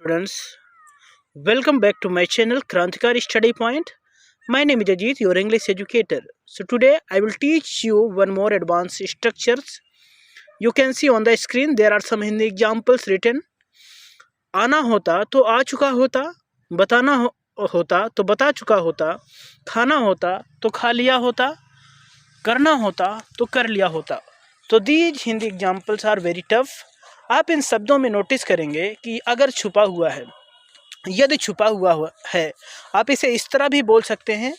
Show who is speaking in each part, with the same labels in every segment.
Speaker 1: Students, welcome back to my channel Krantikari Study Point. My name is Ajit, your English educator. So today I will teach you one more advanced structures. You can see on the screen there are some Hindi examples written. आना होता तो आ चुका होता, बताना होता तो बता चुका होता, खाना होता तो खा लिया होता, करना होता तो कर लिया होता. तो these Hindi examples are very tough. आप इन शब्दों में नोटिस करेंगे कि अगर छुपा हुआ है, यदि छुपा हुआ है, आप इसे इस तरह भी बोल सकते हैं,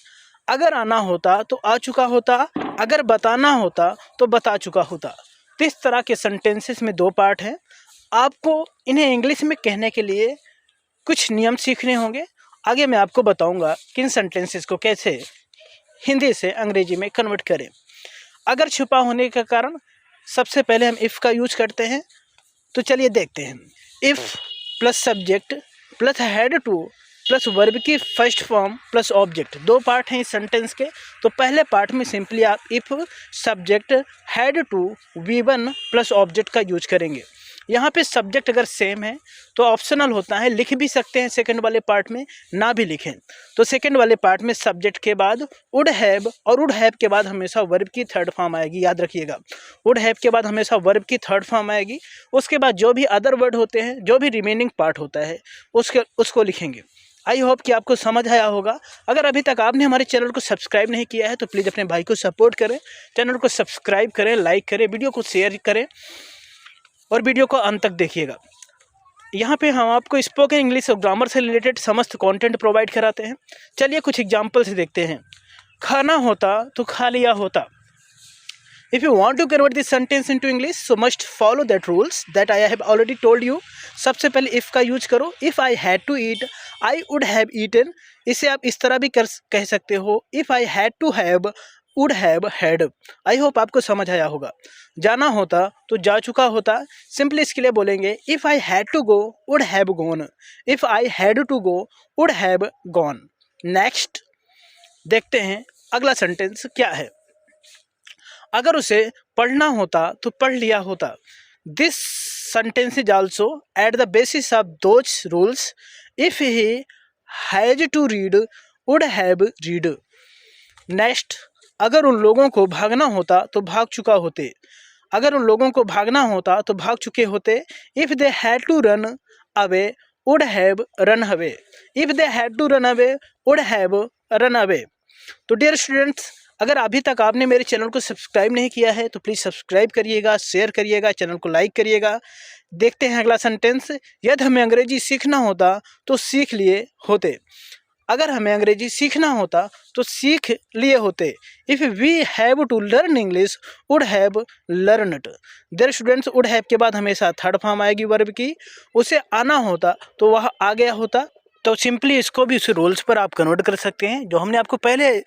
Speaker 1: अगर आना होता तो आ चुका होता, अगर बताना होता तो बता चुका होता. तो इस तरह के सेंटेंसेस में दो पार्ट हैं. आपको इन्हें इंग्लिश में कहने के लिए कुछ नियम सीखने होंगे. आगे मैं आपको बताऊंगा कि इन सेंटेंसेस को कैसे हिंदी से अंग्रेजी में कन्वर्ट करें. अगर छुपा होने का कारण सबसे पहले हम इफ़ का यूज करते हैं. तो चलिए देखते हैं. If plus subject plus had two plus verb की फर्स्ट फॉर्म प्लस ऑब्जेक्ट. दो पार्ट हैं इस सेंटेंस के. तो पहले पार्ट में सिंपली आप if subject had to V1 plus object का यूज करेंगे. यहाँ पे सब्जेक्ट अगर सेम है तो ऑप्शनल होता है, लिख भी सकते हैं सेकंड वाले पार्ट में, ना भी लिखें. तो सेकंड वाले पार्ट में सब्जेक्ट के बाद वुड हैव, और वुड हैव के बाद हमेशा वर्ब की थर्ड फॉर्म आएगी. याद रखिएगा, वुड हैव के बाद हमेशा वर्ब की थर्ड फॉर्म आएगी. उसके बाद जो भी अदर वर्ड होते हैं, जो भी रिमेनिंग पार्ट होता है उसको लिखेंगे. आई होप कि आपको समझ आया होगा. अगर अभी तक आपने हमारे चैनल को सब्सक्राइब नहीं किया है तो प्लीज़ अपने भाई को सपोर्ट करें, चैनल को सब्सक्राइब करें, लाइक करें, वीडियो को शेयर करें और वीडियो को अंत तक देखिएगा. यहाँ पे हम आपको स्पोकन इंग्लिश और ग्रामर से रिलेटेड समस्त कंटेंट प्रोवाइड कराते हैं. चलिए कुछ एग्जांपल्स देखते हैं. खाना होता तो खा लिया होता. If you want to convert this sentence into English, so must follow that rules that I have already told you. सबसे पहले if का यूज करो. If I had to eat, I would have eaten. इसे आप इस तरह भी कह सकते हो. If I had to have, would have had. I hope आपको समझ आया होगा. जाना होता तो जा चुका होता. सिंपली इसके लिए बोलेंगे If I had to go, would have gone. If I had to go, would have gone. Next देखते हैं अगला सेंटेंस क्या है. अगर उसे पढ़ना होता तो पढ़ लिया होता. This sentence is also at the basis of those rules. If he has to read, would have read. Next, अगर उन लोगों को भागना होता तो भाग चुका होते. अगर उन लोगों को भागना होता तो भाग चुके होते. If they had to run away, would have run away. If they had to run away, would have run away. तो डियर स्टूडेंट्स, अगर अभी तक आपने मेरे चैनल को सब्सक्राइब नहीं किया है तो प्लीज़ सब्सक्राइब करिएगा, शेयर करिएगा, चैनल को लाइक करिएगा. देखते हैं अगला सेंटेंस. यदि हमें अंग्रेजी सीखना होता तो सीख लिए होते. अगर हमें अंग्रेजी सीखना होता तो सीख लिए होते. If we have to learn English, would have learn it. There students, would have के बाद हमेशा थर्ड फॉर्म आएगी वर्ब की. उसे आना होता तो वह आ गया होता. तो सिंपली इसको भी उस रूल्स पर आप कन्वर्ट कर सकते हैं जो हमने आपको पहले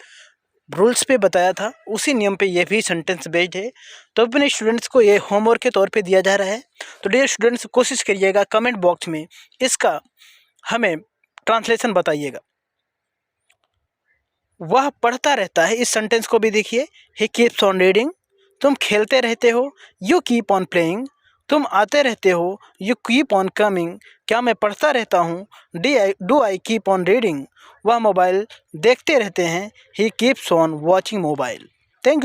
Speaker 1: रूल्स पे बताया था. उसी नियम पे ये भी सेंटेंस बेस्ड है. तो अपने स्टूडेंट्स को ये होमवर्क के तौर पे दिया जा रहा है. तो डियर स्टूडेंट्स, कोशिश करिएगा कमेंट बॉक्स में इसका हमें ट्रांसलेशन बताइएगा. वह पढ़ता रहता है. इस सेंटेंस को भी देखिए. He keeps on reading. तुम खेलते रहते हो. You keep on playing. तुम आते रहते हो. You keep on coming. क्या मैं पढ़ता रहता हूँ? Do I keep on reading. वह मोबाइल देखते रहते हैं. He keeps on watching mobile. Thank you.